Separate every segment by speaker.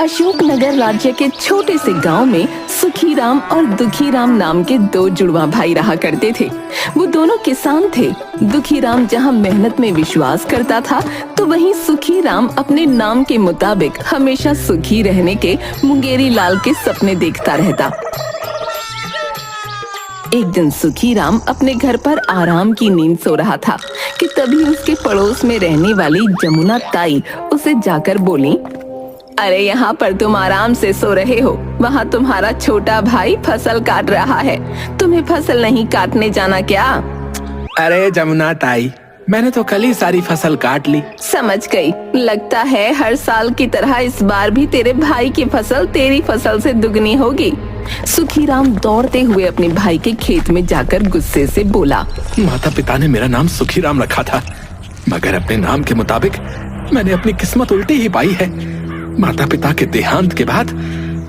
Speaker 1: अशोकनगर राज्य के छोटे से गांव में सुखीराम और दुखीराम नाम के दो जुड़वा भाई रहा करते थे। वो दोनों किसान थे। दुखीराम जहां मेहनत में विश्वास करता था, तो वहीं सुखीराम अपने नाम के मुताबिक हमेशा सुखी रहने के मुंगेरी लाल के सपने देखता रहता। एक दिन सुखीराम अपने घर पर आराम की नींद सो रहा था कि तभी उसके पड़ोस में रहने वाली जमुना ताई उसे जाकर बोली, अरे यहाँ पर तुम आराम से सो रहे हो, वहाँ तुम्हारा छोटा भाई फसल काट रहा है, तुम्हें फसल नहीं काटने जाना क्या?
Speaker 2: अरे जमुना ताई, मैंने तो कल ही सारी फसल काट ली।
Speaker 1: समझ गई, लगता है हर साल की तरह इस बार भी तेरे भाई की फसल तेरी फसल से दुगनी होगी। सुखीराम दौड़ते हुए अपने भाई के खेत में जाकर गुस्से से बोला,
Speaker 2: माता पिता ने मेरा नाम सुखीराम रखा था, मगर अपने नाम के मुताबिक मैंने अपनी किस्मत उल्टी ही पाई है। माता पिता के देहांत के बाद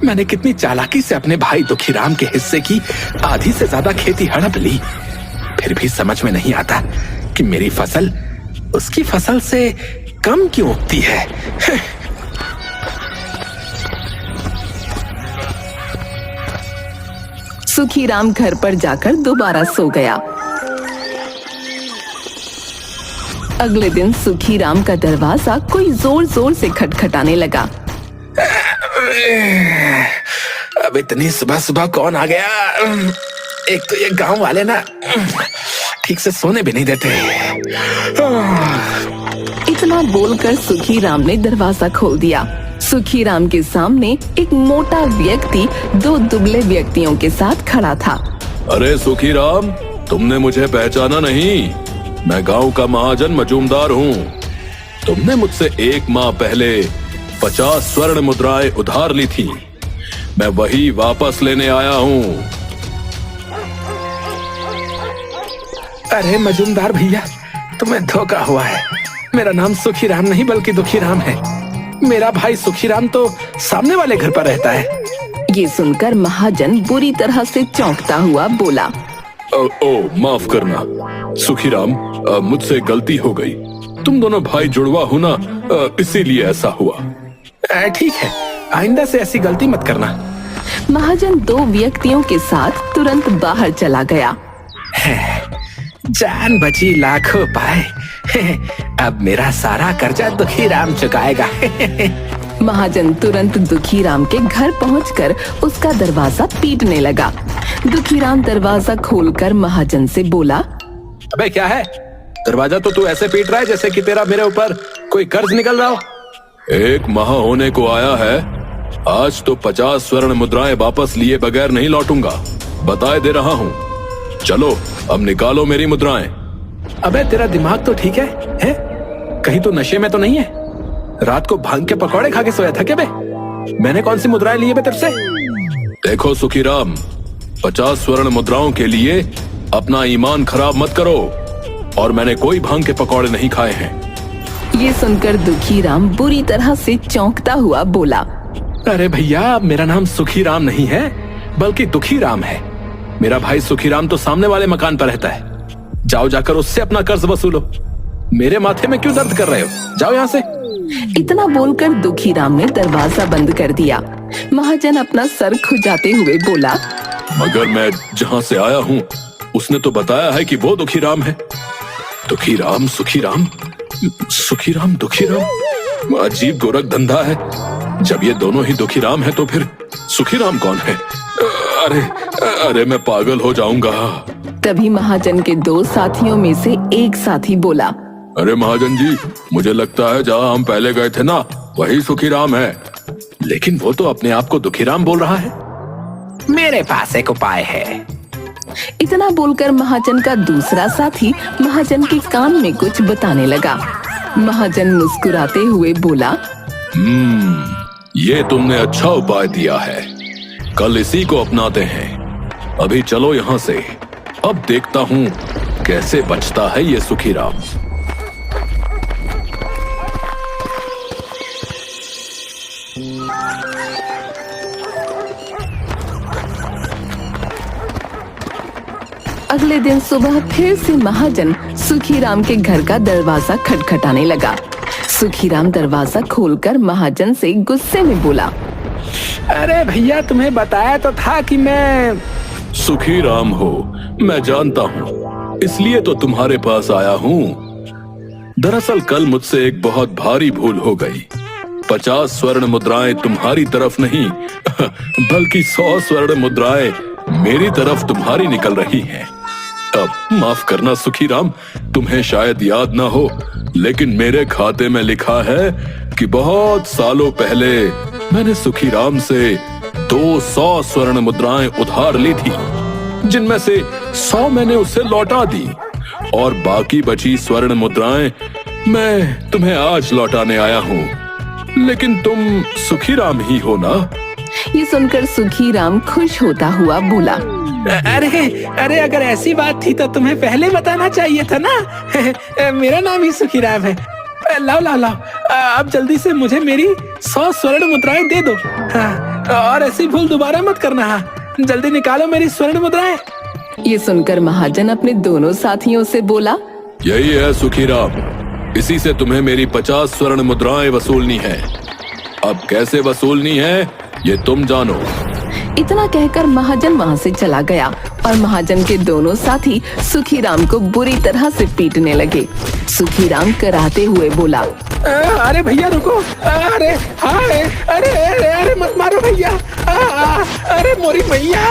Speaker 2: मैंने कितनी चालाकी से अपने भाई दुखीराम के हिस्से की आधी से ज्यादा खेती हड़प ली, फिर भी समझ में नहीं आता कि मेरी फसल उसकी फसल से कम क्यों उगती है।
Speaker 1: सुखीराम घर पर जाकर दोबारा सो गया। अगले दिन सुखीराम का दरवाजा कोई जोर जोर से खटखटाने लगा।
Speaker 2: अब इतनी सुबह सुबह कौन आ गया? एक तो ये गांव वाले ना ठीक से सोने भी नहीं देते।
Speaker 1: इतना बोलकर सुखीराम ने दरवाजा खोल दिया। सुखीराम के सामने एक मोटा व्यक्ति दो दुबले व्यक्तियों के साथ खड़ा था।
Speaker 3: अरे सुखीराम, तुमने मुझे पहचाना नहीं? मैं गांव का महाजन मजूमदार हूँ। तुमने मुझसे 1 माह पहले 50 स्वर्ण मुद्राएं उधार ली थी, मैं वही वापस लेने आया हूँ।
Speaker 2: अरे मजूमदार भैया, तुम्हें धोखा हुआ है। मेरा नाम सुखीराम नहीं बल्कि दुखीराम है। मेरा भाई सुखीराम तो सामने वाले घर पर रहता है।
Speaker 1: ये सुनकर महाजन बुरी तरह से चौंकता हुआ बोला,
Speaker 3: माफ करना सुखीराम, मुझसे गलती हो गई। तुम दोनों भाई जुड़वा हो ना, इसीलिए ऐसा हुआ।
Speaker 2: ठीक है, आइंदा से ऐसी गलती मत करना।
Speaker 1: महाजन दो व्यक्तियों के साथ तुरंत बाहर चला गया।
Speaker 2: जान बची लाखों पाए। अब मेरा सारा कर्जा दुखीराम चुकाएगा।
Speaker 1: महाजन तुरंत दुखीराम के घर पहुंचकर उसका दरवाजा पीटने लगा। दुखीराम दरवाजा खोलकर महाजन से बोला,
Speaker 2: अबे क्या है? दरवाजा तो तू ऐसे पीट रहा है जैसे कि तेरा मेरे ऊपर कोई कर्ज निकल रहा हो।
Speaker 3: 1 माह होने को आया है, आज तो 50 स्वर्ण मुद्राएं वापस लिए बगैर नहीं लौटूंगा, बताए दे रहा हूँ। चलो अब निकालो मेरी मुद्राएं।
Speaker 2: अबे तेरा दिमाग तो ठीक है? कहीं तो नशे में तो नहीं है? रात को भांग के पकौड़े खा के सोया था क्या बे? मैंने कौन सी मुद्राएं ली है बे तेरे से?
Speaker 3: देखो सुखीराम, 50 स्वर्ण मुद्राओं के लिए अपना ईमान खराब मत करो, और मैंने कोई भांग के पकौड़े नहीं खाए हैं।
Speaker 1: ये सुनकर दुखीराम बुरी तरह से चौंकता हुआ बोला,
Speaker 2: अरे भैया, मेरा नाम सुखीराम नहीं है बल्कि दुखीराम है। मेरा भाई सुखीराम तो सामने वाले मकान पर रहता है। जाओ जाकर उससे अपना कर्ज वसूलो। मेरे माथे में क्यों दर्द कर रहे हो? जाओ यहाँ से।
Speaker 1: इतना बोलकर दुखीराम ने दरवाजा बंद कर दिया। महाजन अपना सर खुजाते हुए बोला,
Speaker 3: मगर मैं जहाँ से आया हूँ उसने तो बताया है कि वो दुखीराम है। दुखीराम सुखीराम, सुखीराम दुखीराम, अजीब गोरख धंधा है। जब ये दोनों ही दुखीराम है तो फिर सुखीराम कौन है? अरे मैं पागल हो जाऊंगा।
Speaker 1: तभी महाजन के दो साथियों में से एक साथी बोला,
Speaker 3: अरे महाजन जी, मुझे लगता है जहाँ हम पहले गए थे ना, वही सुखीराम है।
Speaker 2: लेकिन वो तो अपने आप को दुखीराम बोल रहा है। मेरे पास एक उपाय है।
Speaker 1: इतना बोलकर महाजन का दूसरा साथी महाजन के कान में कुछ बताने लगा। महाजन मुस्कुराते हुए बोला,
Speaker 3: ये तुमने अच्छा उपाय दिया है, कल इसी को अपनाते हैं। अभी चलो यहाँ से, अब देखता हूँ कैसे बचता है ये सुखीराम।
Speaker 1: अगले दिन सुबह फिर से महाजन सुखीराम के घर का दरवाजा खटखटाने लगा। सुखीराम दरवाजा खोलकर महाजन से गुस्से में बोला।
Speaker 2: अरे भैया, तुम्हें बताया तो था कि मैं
Speaker 3: सुखीराम हो, मैं जानता हूँ, इसलिए तो तुम्हारे पास आया हूँ। दरअसल कल मुझसे एक बहुत भारी भूल हो गई। 50 स्वर्ण मुद्राएं तुम्हारी तरफ नहीं बल्कि 100 स्वर्ण मुद्राएं मेरी तरफ तुम्हारी निकल रही हैं। अब माफ करना सुखीराम, तुम्हें शायद याद ना हो, लेकिन मेरे खाते में लिखा है कि बहुत सालों पहले मैंने सुखीराम से 200 स्वर्ण मुद्राएं उधार ली थी, जिनमें से 100 मैंने उसे लौटा दी और बाकी बची स्वर्ण मुद्राएं मैं तुम्हें आज लौटाने आया हूँ। लेकिन तुम सुखीराम ही हो ना?
Speaker 1: ये सुनकर सुखीराम खुश होता हुआ बोला।
Speaker 2: अरे अगर ऐसी बात थी तो तुम्हें पहले बताना चाहिए था ना। मेरा नाम ही सुखीराम है। लाओ, अब जल्दी से मुझे मेरी 100 स्वर्ण मुद्राएं दे दो। हाँ, और ऐसी भूल दोबारा मत करना। हाँ, जल्दी निकालो मेरी स्वर्ण मुद्राएं।
Speaker 1: ये सुनकर महाजन अपने दोनों साथियों से बोला।
Speaker 3: यही है सुखीराम, इसी से तुम्हें मेरी 50 स्वर्ण मुद्राएं वसूलनी है। अब कैसे वसूलनी है ये तुम जानो।
Speaker 1: इतना कहकर महाजन वहाँ से चला गया और महाजन के दोनों साथी सुखीराम को बुरी तरह से पीटने लगे। सुखीराम कराते हुए बोला।
Speaker 2: अरे भैया रुको, अरे अरे मत मारो भैया। अरे मोरी भैया,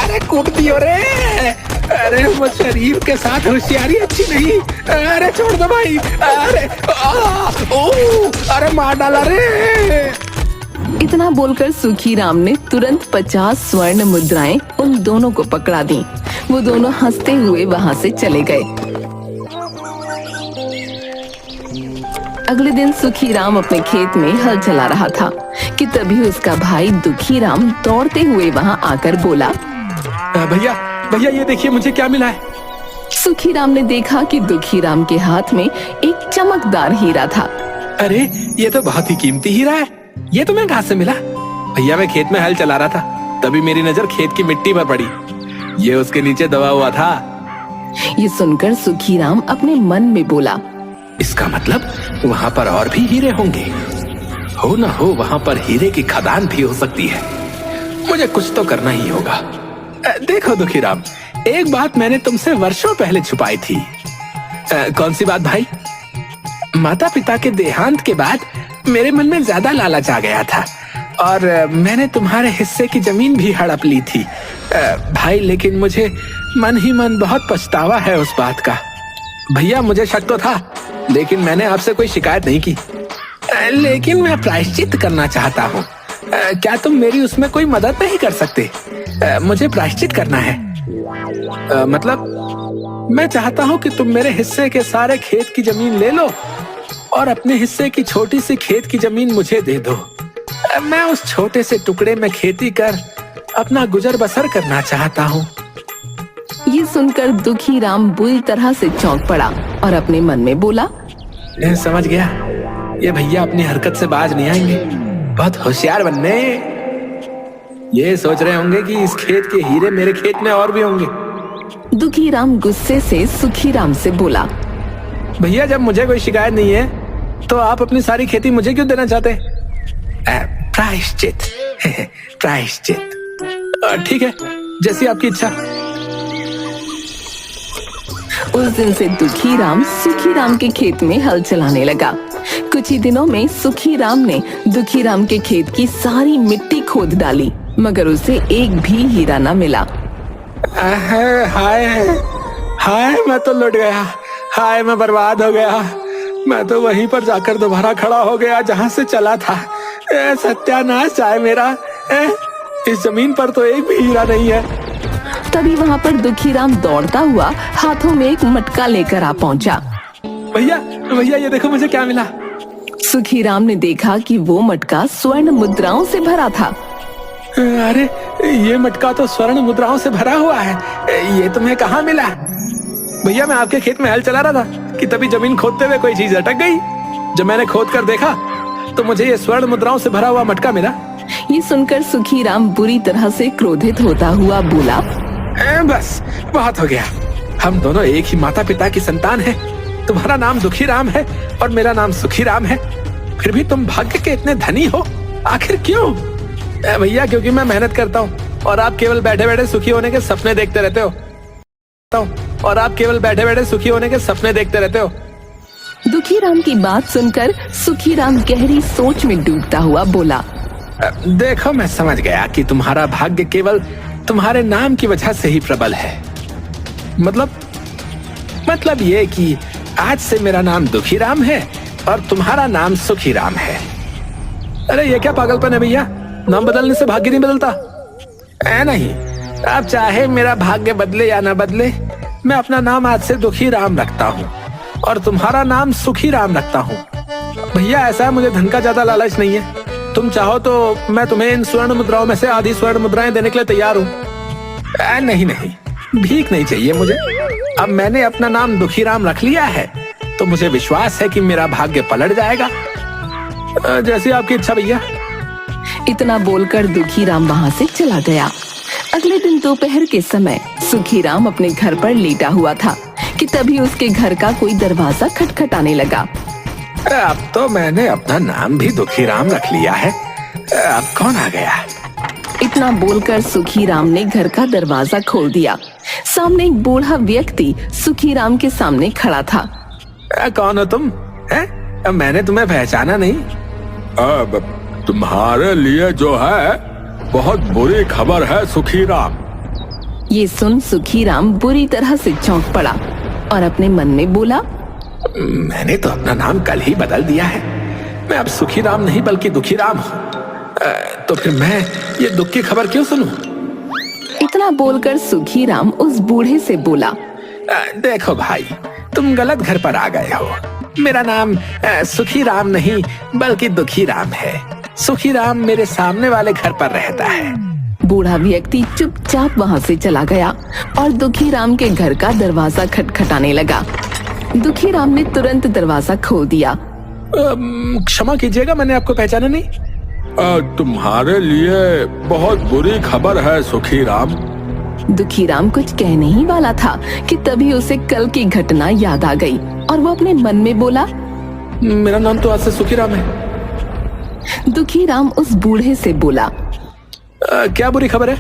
Speaker 2: अरे कूट दियो रे। अरे वो शरीर के साथ होशियारी अच्छी नहीं। अरे छोड़ दो भाई। अरे मार डाला रे।
Speaker 1: इतना बोलकर सुखीराम ने तुरंत 50 स्वर्ण मुद्राएं उन दोनों को पकड़ा दी। वो दोनों हंसते हुए वहाँ से चले गए। अगले दिन सुखीराम अपने खेत में हल चला रहा था कि तभी उसका भाई दुखीराम दौड़ते हुए वहाँ आकर बोला।
Speaker 2: भैया ये देखिए मुझे क्या मिला है।
Speaker 1: सुखीराम ने देखा कि दुखीराम के हाथ में एक चमकदार हीरा था।
Speaker 2: अरे ये तो बहुत ही कीमती हीरा है। ये तुम्हें कहाँ से मिला? भैया मैं खेत में हल चला रहा था, तभी मेरी नजर खेत की मिट्टी पर पड़ी। ये उसके नीचे दबा हुआ था।
Speaker 1: ये सुनकर सुखीराम अपने मन में बोला।
Speaker 2: इसका मतलब वहाँ पर और भी हीरे होंगे। हो ना हो वहाँ पर हीरे की खदान भी हो सकती है। मुझे कुछ तो करना ही होगा। देखो दुखीराम, एक बात मैंने तुमसे वर्षों पहले छुपाई थी। कौन सी बात भाई? माता पिता के देहांत के बाद मेरे मन में ज्यादा लालच आ गया था और मैंने तुम्हारे हिस्से की जमीन भी हड़प ली थी भाई। लेकिन मुझे मन ही मन बहुत पछतावा है उस बात का। भैया मुझे शक तो था, लेकिन मैंने आपसे कोई शिकायत नहीं की। लेकिन मैं प्रायश्चित करना चाहता हूँ। क्या तुम मेरी उसमें कोई मदद नहीं कर सकते? मुझे प्रायश्चित करना है। मतलब मैं चाहता हूँ कि तुम मेरे हिस्से के सारे खेत की जमीन ले लो और अपने हिस्से की छोटी सी खेत की जमीन मुझे दे दो। मैं उस छोटे से टुकड़े में खेती कर अपना गुजर बसर करना चाहता हूँ।
Speaker 1: ये सुनकर दुखीराम बुरी तरह से चौंक पड़ा और अपने मन में बोला।
Speaker 2: समझ गया, ये भैया अपनी हरकत से बाज नहीं आएंगे। बहुत होशियार बनने। ये सोच रहे होंगे कि इस खेत के हीरे मेरे खेत में और भी होंगे।
Speaker 1: दुखीराम गुस्से से सुखीराम से बोला।
Speaker 2: भैया जब मुझे कोई शिकायत नहीं है तो आप अपनी सारी खेती मुझे क्यों देना चाहते? प्रायश्चित प्रायश्चित। ठीक है, जैसी आपकी इच्छा।
Speaker 1: उस दिन से दुखीराम सुखीराम के खेत में हल चलाने लगा। कुछ ही दिनों में सुखीराम ने दुखीराम के खेत की सारी मिट्टी खोद डाली, मगर उसे एक भी हीरा न मिला।
Speaker 2: हाय हाय, मैं तो लुट गया। हाय, मैं बर्बाद हो गया। मैं तो वहीं पर जाकर दोबारा खड़ा हो गया जहाँ से चला था। सत्यानाश जाए मेरा। इस जमीन पर तो एक भी हीरा नहीं है।
Speaker 1: तभी वहाँ पर दुखीराम दौड़ता हुआ हाथों में एक मटका लेकर आ पहुँचा।
Speaker 2: भैया ये देखो मुझे क्या मिला।
Speaker 1: सुखीराम ने देखा कि वो मटका स्वर्ण मुद्राओं से भरा था।
Speaker 2: अरे ये मटका तो स्वर्ण मुद्राओं से भरा हुआ है। ये तुम्हें कहाँ मिला? भैया मैं आपके खेत में हल चला रहा था कि तभी जमीन खोदते हुए कोई चीज अटक गई। जब मैंने खोद कर देखा तो मुझे ये स्वर्ण मुद्राओं से भरा हुआ मटका मिला।
Speaker 1: ये सुनकर सुखीराम बुरी तरह से क्रोधित होता हुआ बोला।
Speaker 2: बस बहुत हो गया। हम दोनों एक ही माता पिता की संतान हैं। तुम्हारा नाम दुखी राम है और मेरा नाम सुखी राम है, फिर भी तुम भाग्य के इतने धनी हो, आखिर क्यों? भैया क्योंकि मैं मेहनत करता हूँ और आप केवल बैठे बैठे सुखी होने के सपने देखते रहते हो। और आप केवल बैठे बैठे सुखी होने के सपने देखते रहते हो।
Speaker 1: दुखी राम की बात सुनकर सुखी राम गहरी सोच में डूबता हुआ बोला,
Speaker 2: देखो मैं समझ गया कि तुम्हारा भाग्य केवल तुम्हारे नाम की वजह से ही प्रबल है। मतलब ये कि आज से मेरा नाम दुखी राम है और तुम्हारा नाम सुखी राम है। अरे ये क्या पागलपन है भैया, नाम बदलने से भाग्य नहीं बदलता। नहीं, अब चाहे मेरा भाग्य बदले या ना बदले, मैं अपना नाम आज से दुखी राम रखता हूँ और तुम्हारा नाम सुखी राम रखता हूँ। भैया ऐसा है, मुझे धन का ज्यादा लालच नहीं है। तुम चाहो तो मैं तुम्हें इन स्वर्ण मुद्राओं में से आधी स्वर्ण मुद्राएं देने के लिए तैयार हूँ। नहीं, भीख नहीं चाहिए मुझे। अब मैंने अपना नाम दुखी राम रख लिया है तो मुझे विश्वास है कि मेरा भाग्य पलट जाएगा। जैसी आपकी इच्छा भैया।
Speaker 1: इतना बोलकर दुखी राम वहाँ से चला गया। अगले दिन दोपहर के समय सुखी राम अपने घर पर लेटा हुआ था कि तभी उसके घर का कोई दरवाजा खटखटाने लगा।
Speaker 2: अब तो मैंने अपना नाम भी दुखी राम रख लिया है, अब कौन आ गया?
Speaker 1: इतना बोलकर सुखी राम ने घर का दरवाजा खोल दिया। सामने एक बूढ़ा व्यक्ति सुखी राम के सामने खड़ा था।
Speaker 2: कौन हो तुम? मैंने तुम्हें पहचाना नहीं।
Speaker 3: अब तुम्हारे लिए जो है बहुत बुरी खबर है सुखी राम।
Speaker 1: ये सुन सुखी राम बुरी तरह से चौंक पड़ा और अपने मन में बोला,
Speaker 2: मैंने तो अपना नाम कल ही बदल दिया है। मैं अब सुखी राम नहीं बल्कि दुखी राम हूँ। तो फिर मैं ये दुख की खबर क्यों सुनूं?
Speaker 1: इतना बोलकर सुखी राम उस बूढ़े से बोला,
Speaker 2: देखो भाई, तुम गलत घर पर आ गए हो। मेरा नाम सुखी राम नहीं बल्कि दुखी राम है। सुखी राम मेरे सामने वाले घर पर रहता है।
Speaker 1: बूढ़ा व्यक्ति चुपचाप वहाँ से चला गया और दुखी राम के घर का दरवाजा खटखटाने लगा। दुखी राम ने तुरंत दरवाजा खोल दिया।
Speaker 2: क्षमा कीजिएगा, मैंने आपको पहचाना नहीं।
Speaker 3: तुम्हारे लिए बहुत बुरी खबर है सुखी राम।
Speaker 1: दुखी राम कुछ कहने ही वाला था कि तभी उसे कल की घटना याद आ गई और वो अपने मन में बोला,
Speaker 2: मेरा नाम तो आज से सुखी राम है।
Speaker 1: दुखी राम उस बूढ़े से बोला,
Speaker 2: क्या बुरी खबर है?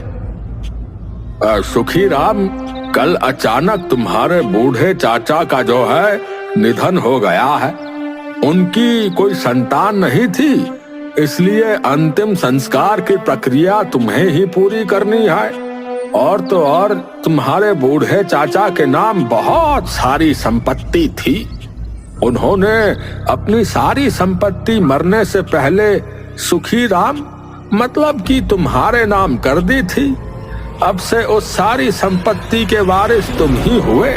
Speaker 3: सुखी राम, कल अचानक तुम्हारे बूढ़े चाचा का जो है निधन हो गया है। उनकी कोई संतान नहीं थी, इसलिए अंतिम संस्कार की प्रक्रिया तुम्हें ही पूरी करनी है। और तो और तुम्हारे बूढ़े चाचा के नाम बहुत सारी संपत्ति थी। उन्होंने अपनी सारी संपत्ति मरने से पहले सुखी राम मतलब कि तुम्हारे नाम कर दी थी। अब से उस सारी संपत्ति के वारिस तुम ही हुए।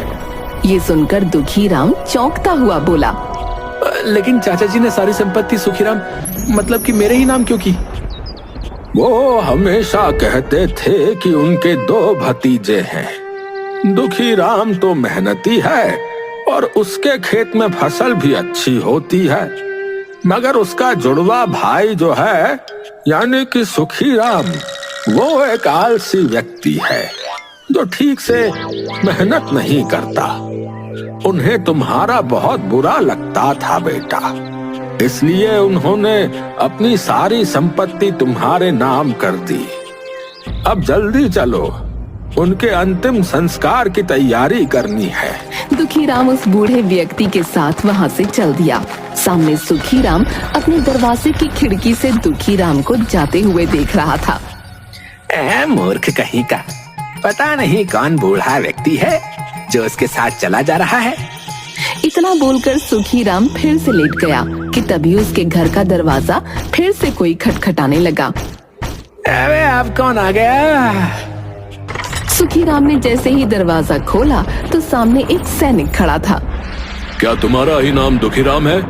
Speaker 1: ये सुनकर दुखी राम चौंकता हुआ बोला,
Speaker 2: लेकिन चाचा जी ने सारी संपत्ति सुखी राम मतलब कि मेरे ही नाम क्यों की?
Speaker 3: वो हमेशा कहते थे कि उनके 2 भतीजे हैं। दुखी राम तो मेहनती है और उसके खेत में फसल भी अच्छी होती है, मगर उसका जुड़वा भाई जो है यानी कि सुखी राम, वो एक आलसी व्यक्ति है जो ठीक से मेहनत नहीं करता। उन्हें तुम्हारा बहुत बुरा लगता था बेटा, इसलिए उन्होंने अपनी सारी संपत्ति तुम्हारे नाम कर दी। अब जल्दी चलो, उनके अंतिम संस्कार की तैयारी करनी है।
Speaker 1: दुखी राम उस बूढ़े व्यक्ति के साथ वहाँ से चल दिया। सामने सुखी राम अपने दरवाजे की खिड़की से दुखी राम को जाते हुए देख रहा था।
Speaker 2: मूर्ख कहीं का, पता नहीं कौन बूढ़ा व्यक्ति है जो उसके साथ चला जा रहा है।
Speaker 1: इतना बोलकर सुखी राम फिर से लेट गया कि तभी उसके घर का दरवाजा फिर से कोई खटखटाने लगा।
Speaker 2: अबे अब कौन आ गया?
Speaker 1: सुखी राम ने जैसे ही दरवाजा खोला तो सामने एक सैनिक खड़ा था।
Speaker 3: क्या तुम्हारा ही नाम दुखी राम है?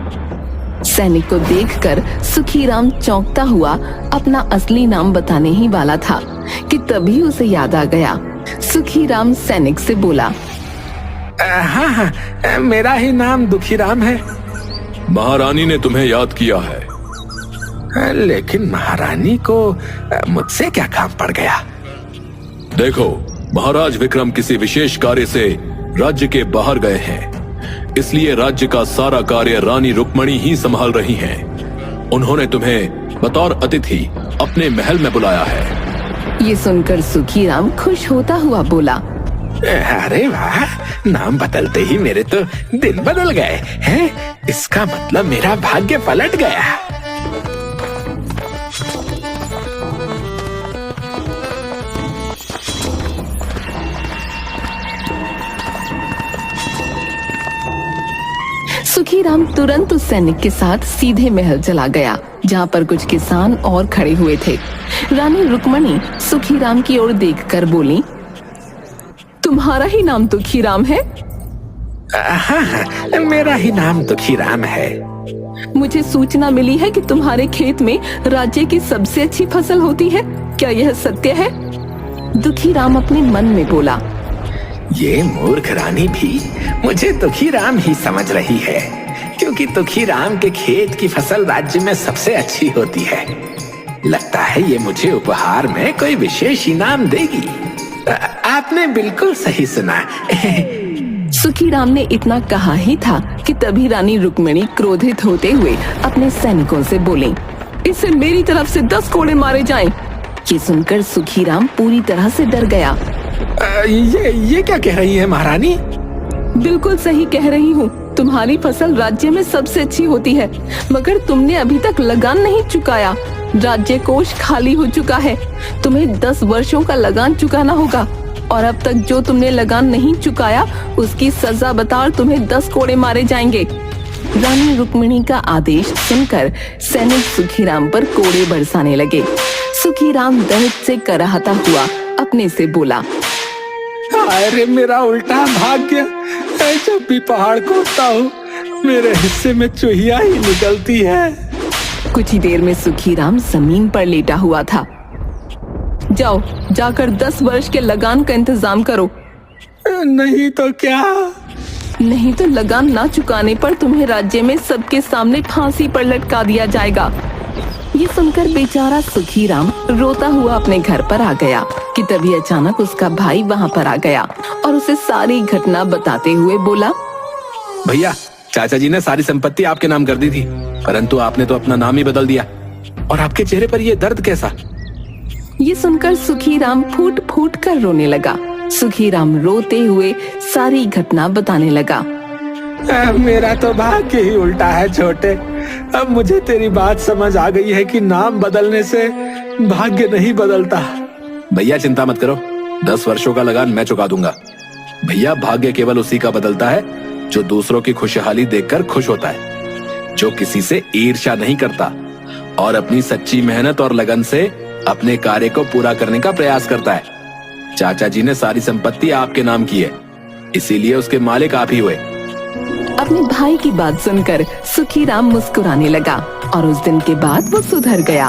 Speaker 1: सैनिक को देखकर सुखी राम चौंकता हुआ अपना असली नाम बताने ही वाला था कि तभी उसे याद आ गया। सुखी राम सैनिक से बोला,
Speaker 2: हाँ, मेरा ही नाम दुखी राम है।
Speaker 3: महारानी ने तुम्हें याद किया है।
Speaker 2: लेकिन महारानी को मुझसे क्या काम पड़ गया?
Speaker 3: देखो, महाराज विक्रम किसी विशेष कार्य से राज्य के बाहर गए हैं, इसलिए राज्य का सारा कार्य रानी रुक्मणी ही संभाल रही हैं। उन्होंने तुम्हें बतौर अतिथि अपने महल में बुलाया है।
Speaker 1: ये सुनकर सुखीराम खुश होता हुआ बोला,
Speaker 2: अरे वाह, नाम बदलते ही मेरे तो दिन बदल गए हैं। इसका मतलब मेरा भाग्य पलट गया।
Speaker 1: सुखीराम तुरंत उस सैनिक के साथ सीधे महल चला गया जहाँ पर कुछ किसान और खड़े हुए थे। रानी रुक्मणी सुखीराम की ओर देखकर बोली, तुम्हारा ही नाम दुखीराम है?
Speaker 2: हाँ, मेरा ही नाम दुखीराम है।
Speaker 1: मुझे सूचना मिली है कि तुम्हारे खेत में राज्य की सबसे अच्छी फसल होती है, क्या यह सत्य है? दुखीराम अपने मन में बोला।
Speaker 2: ये मूर्ख रानी भी मुझे दुखीराम ही समझ रही है, क्योंकि दुखीराम के खेत की फसल राज्य में सबसे अच्छी होती है। लगता है ये मुझे उपहार में कोई विशेष इनाम देगी। आपने बिल्कुल सही सुना।
Speaker 1: सुखीराम ने इतना कहा ही था कि तभी रानी रुक्मिणी क्रोधित होते हुए अपने सैनिकों से बोली, इसे मेरी तरफ से 10 कोड़े मारे जाएं। ये सुनकर सुखीराम पूरी तरह से डर गया।
Speaker 2: ये क्या कह रही है महारानी?
Speaker 1: बिल्कुल सही कह रही हूँ। तुम्हारी फसल राज्य में सबसे अच्छी होती है, मगर तुमने अभी तक लगान नहीं चुकाया। राज्य कोष खाली हो चुका है। तुम्हें 10 वर्षों का लगान चुकाना होगा, और अब तक जो तुमने लगान नहीं चुकाया उसकी सजा बता तुम्हें 10 कोड़े मारे जाएंगे। रानी रुक्मिणी का आदेश सुनकर सैनिक सुखीराम पर कोड़े बरसाने लगे। सुखीराम दर्द से कराहता हुआ अपने से बोला,
Speaker 2: अरे मेरा उल्टा भाग्य। जब भी पहाड़ कोसता हूँ मेरे हिस्से में चूहिया ही निकलती है।
Speaker 1: कुछ ही देर में सुखीराम जमीन पर लेटा हुआ था। जाओ, जाकर 10 वर्ष के लगान का इंतजाम करो।
Speaker 2: नहीं तो क्या?
Speaker 1: नहीं तो लगान ना चुकाने पर तुम्हें राज्य में सबके सामने फांसी पर लटका दिया जाएगा। ये सुनकर बेचारा सुखीराम रोता हुआ अपने घर पर आ गया कि तभी अचानक उसका भाई वहाँ पर आ गया और उसे सारी घटना बताते हुए बोला,
Speaker 2: भैया, चाचा जी ने सारी संपत्ति आपके नाम कर दी थी, परंतु आपने तो अपना नाम ही बदल दिया। और आपके चेहरे पर ये दर्द कैसा?
Speaker 1: ये सुनकर सुखीराम फूट फूट कर रोने लगा। सुखीराम रोते हुए सारी घटना बताने लगा।
Speaker 2: मेरा तो भाग्य ही उल्टा है छोटे। अब मुझे तेरी बात समझ आ गई है कि नाम बदलने से भाग्य नहीं बदलता। भैया चिंता मत करो, 10 वर्षों का लगान मैं चुका दूंगा। भैया, भाग्य केवल उसी का बदलता है जो दूसरों की खुशहाली देखकर खुश होता है, जो किसी से ईर्ष्या नहीं करता और अपनी सच्ची मेहनत और लगन से अपने कार्य को पूरा करने का प्रयास करता है। चाचा जी ने सारी संपत्ति आपके नाम की है, इसीलिए उसके मालिक आप ही हुए।
Speaker 1: अपने भाई की बात सुनकर सुखीराम मुस्कुराने लगा और उस दिन के बाद वो सुधर गया।